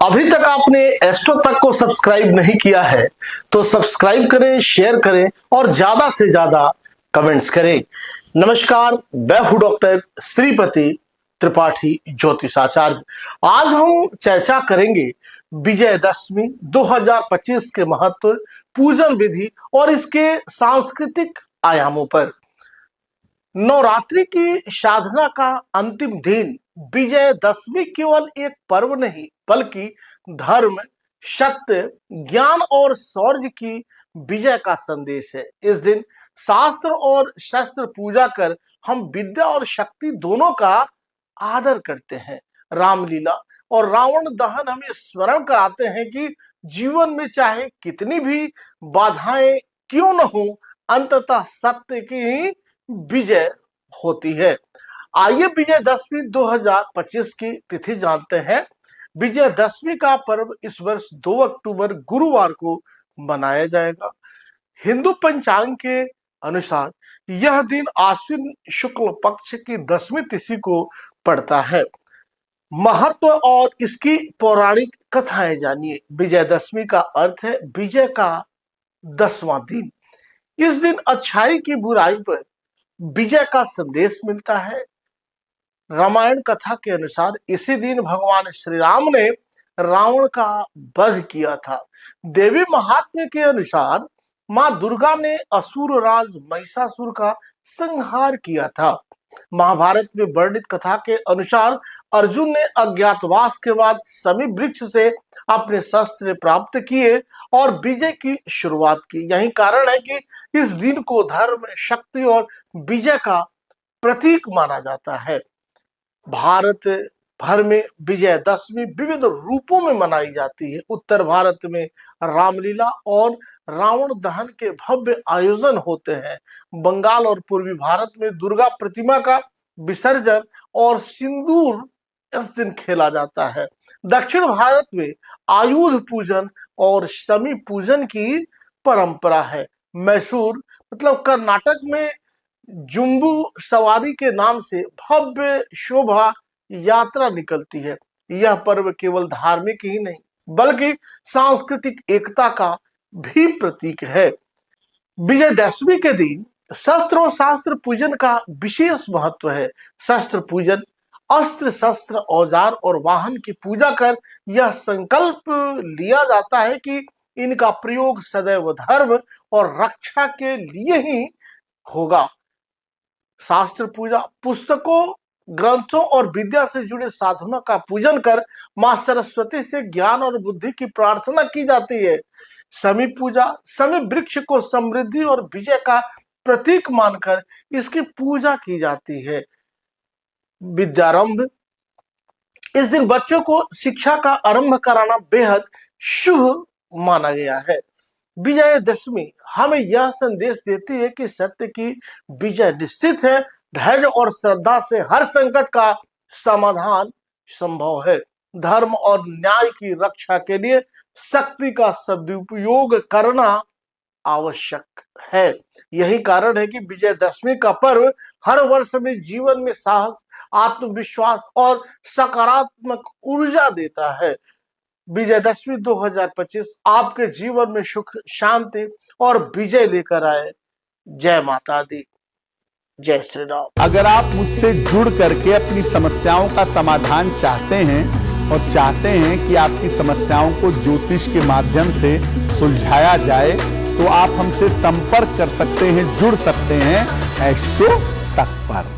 अभी तक आपने एस्ट्रो तक को सब्सक्राइब नहीं किया है तो सब्सक्राइब करें, शेयर करें और ज्यादा से ज्यादा कमेंट्स करें। नमस्कार, मैं हूं डॉक्टर श्रीपति त्रिपाठी ज्योतिषाचार्य। आज हम चर्चा करेंगे विजयदशमी 2025 के महत्व, पूजन विधि और इसके सांस्कृतिक आयामों पर। नवरात्रि की साधना का अंतिम दिन विजयदशमी केवल एक पर्व नहीं बल्कि धर्म, सत्य, ज्ञान और शौर्य की विजय का संदेश है। इस दिन शास्त्र और शस्त्र पूजा कर हम विद्या और शक्ति दोनों का आदर करते हैं। रामलीला और रावण दहन हमें स्मरण कराते हैं कि जीवन में चाहे कितनी भी बाधाएं क्यों न हो, अंततः सत्य की ही विजय होती है। आइए विजयदशमी 2025 की तिथि जानते हैं। विजयदशमी का पर्व इस वर्ष 2 अक्टूबर गुरुवार को मनाया जाएगा। हिंदू पंचांग के अनुसार यह दिन आश्विन शुक्ल पक्ष की 10वीं तिथि को पड़ता है। महत्व और इसकी पौराणिक कथाएं जानिए। विजयदशमी का अर्थ है विजय का 10वां दिन। इस दिन अच्छाई की बुराई पर विजय का संदेश मिलता है। रामायण कथा के अनुसार इसी दिन भगवान श्री राम ने रावण का वध किया था। देवी महात्म्य के अनुसार मां दुर्गा ने असुर राज महिषासुर का संहार किया था। महाभारत में वर्णित कथा के अनुसार अर्जुन ने अज्ञातवास के बाद शमी वृक्ष से अपने शस्त्र प्राप्त किए और विजय की शुरुआत की। यही कारण है कि इस दिन को धर्म, शक्ति और विजय का प्रतीक माना जाता है। भारत भर में विजयदशमी विविध रूपों में मनाई जाती है। उत्तर भारत में रामलीला और रावण दहन के भव्य आयोजन होते हैं। बंगाल और पूर्वी भारत में दुर्गा प्रतिमा का विसर्जन और सिंदूर इस दिन खेला जाता है। दक्षिण भारत में आयुध पूजन और शमी पूजन की परंपरा है। मैसूर मतलब कर्नाटक में जुम्बू सवारी के नाम से भव्य शोभा यात्रा निकलती है। यह पर्व केवल धार्मिक ही नहीं बल्कि सांस्कृतिक एकता का भी प्रतीक है। विजयदशमी के दिन शस्त्र और शास्त्र पूजन का विशेष महत्व है। शस्त्र पूजन अस्त्र, शस्त्र, औजार और वाहन की पूजा कर यह संकल्प लिया जाता है कि इनका प्रयोग सदैव धर्म और रक्षा के लिए ही होगा। शास्त्र पूजा पुस्तकों, ग्रंथों और विद्या से जुड़े साधनों का पूजन कर मां सरस्वती से ज्ञान और बुद्धि की प्रार्थना की जाती है। शमी पूजा शमी वृक्ष को समृद्धि और विजय का प्रतीक मानकर इसकी पूजा की जाती है। विद्यारंभ इस दिन बच्चों को शिक्षा का आरंभ कराना बेहद शुभ माना गया है। विजयदशमी हमें यह संदेश देती है कि सत्य की विजय निश्चित है। धैर्य और श्रद्धा से हर संकट का समाधान संभव है। धर्म और न्याय की रक्षा के लिए शक्ति का सदुपयोग करना आवश्यक है। यही कारण है कि विजयदशमी का पर्व हर वर्ष में जीवन में साहस, आत्मविश्वास और सकारात्मक ऊर्जा देता है। विजयदशमी 2025 आपके जीवन में सुख, शांति और विजय लेकर आए। जय माता दी, जय श्री राम। अगर आप मुझसे जुड़ करके अपनी समस्याओं का समाधान चाहते हैं और चाहते हैं कि आपकी समस्याओं को ज्योतिष के माध्यम से सुलझाया जाए तो आप हमसे संपर्क कर सकते हैं, जुड़ सकते हैं एस्ट्रो तक पर।